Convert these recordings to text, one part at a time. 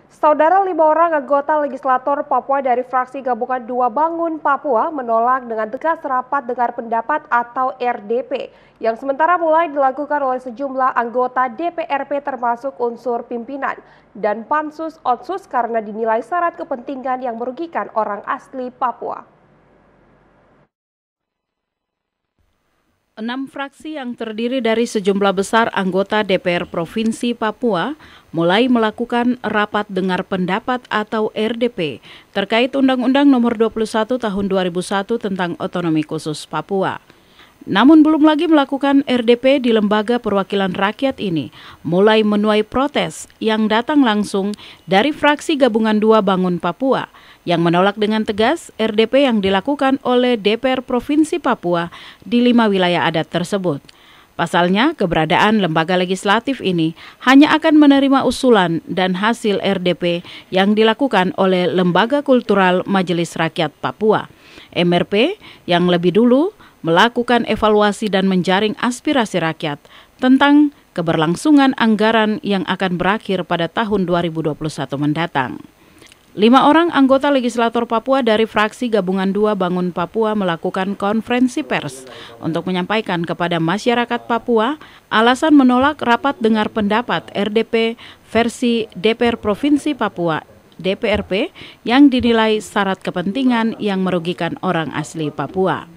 Saudara 5 orang anggota legislator Papua dari fraksi gabungan 2 Bangun Papua menolak dengan tegas rapat dengar pendapat atau RDP yang sementara mulai dilakukan oleh sejumlah anggota DPRP termasuk unsur pimpinan dan Pansus-Otsus karena dinilai syarat kepentingan yang merugikan orang asli Papua. 6 fraksi yang terdiri dari sejumlah besar anggota DPR Provinsi Papua mulai melakukan rapat dengar pendapat atau RDP terkait Undang-Undang Nomor 21 Tahun 2001 tentang Otonomi Khusus Papua. Namun belum lagi melakukan RDP di Lembaga Perwakilan Rakyat ini mulai menuai protes yang datang langsung dari fraksi gabungan 2 Bangun Papua yang menolak dengan tegas RDP yang dilakukan oleh DPR Provinsi Papua di 5 wilayah adat tersebut. Pasalnya, keberadaan lembaga legislatif ini hanya akan menerima usulan dan hasil RDP yang dilakukan oleh Lembaga Kultural Majelis Rakyat Papua, MRP, yang lebih dulu melakukan evaluasi dan menjaring aspirasi rakyat tentang keberlangsungan anggaran yang akan berakhir pada tahun 2021 mendatang. 5 orang anggota legislator Papua dari fraksi gabungan 2 Bangun Papua melakukan konferensi pers untuk menyampaikan kepada masyarakat Papua alasan menolak rapat dengar pendapat RDP versi DPR Provinsi Papua DPRP yang dinilai syarat kepentingan yang merugikan orang asli Papua.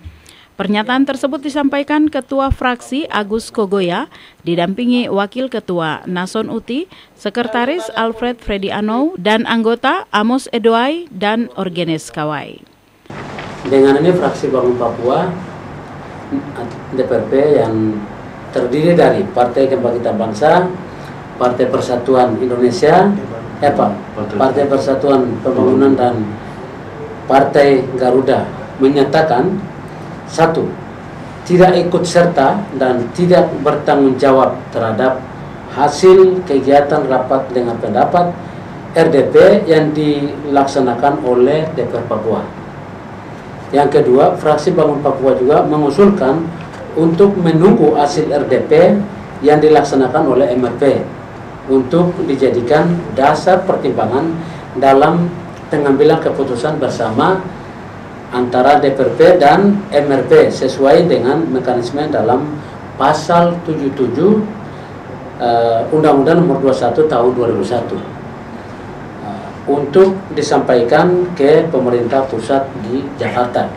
Pernyataan tersebut disampaikan Ketua Fraksi Agus Kogoya, didampingi Wakil Ketua Nason Uti, Sekretaris Alfred Frediano, dan anggota Amos Edoai dan Orgenes Kawai. Dengan ini fraksi Bangun Papua, DPRP yang terdiri dari Partai Kebangkitan Bangsa, Partai Persatuan Indonesia, Partai Persatuan Pembangunan dan Partai Garuda menyatakan 1. Tidak ikut serta dan tidak bertanggung jawab terhadap hasil kegiatan rapat dengan pendapat RDP yang dilaksanakan oleh DPR Papua. Yang kedua, fraksi Bangun Papua juga mengusulkan untuk menunggu hasil RDP yang dilaksanakan oleh MRP untuk dijadikan dasar pertimbangan dalam pengambilan keputusan bersama antara DPRP dan MRP sesuai dengan mekanisme dalam pasal 77 Undang-Undang Nomor 21 Tahun 2001 untuk disampaikan ke pemerintah pusat di Jakarta.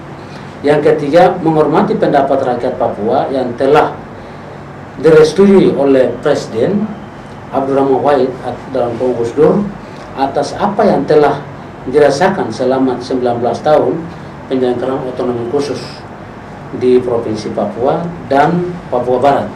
Yang ketiga, menghormati pendapat rakyat Papua yang telah direstui oleh Presiden Abdurrahman Wahid dalam Gus Dur atas apa yang telah dirasakan selama 19 tahun penyelenggaraan otonomi khusus di Provinsi Papua dan Papua Barat.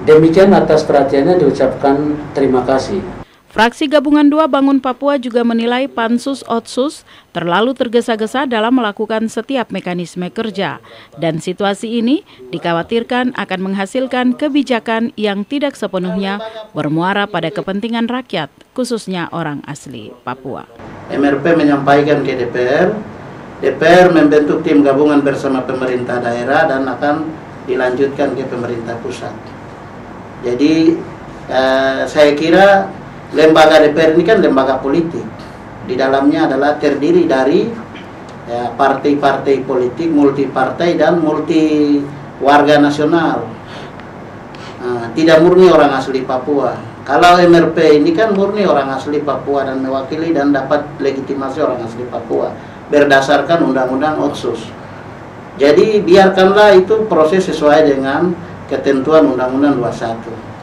Demikian atas perhatiannya diucapkan terima kasih. Fraksi gabungan 2 Bangun Papua juga menilai Pansus-Otsus terlalu tergesa-gesa dalam melakukan setiap mekanisme kerja dan situasi ini dikhawatirkan akan menghasilkan kebijakan yang tidak sepenuhnya bermuara pada kepentingan rakyat, khususnya orang asli Papua. MRP menyampaikan ke DPR membentuk tim gabungan bersama pemerintah daerah dan akan dilanjutkan ke pemerintah pusat. Jadi saya kira lembaga DPR ini kan lembaga politik. Di dalamnya adalah terdiri dari partai-partai politik, multi partai dan multi warga nasional. Tidak murni orang asli Papua. Kalau MRP ini kan murni orang asli Papua dan mewakili dan dapat legitimasi orang asli Papua berdasarkan Undang-Undang Otsus. Jadi biarkanlah itu proses sesuai dengan ketentuan Undang-Undang 21.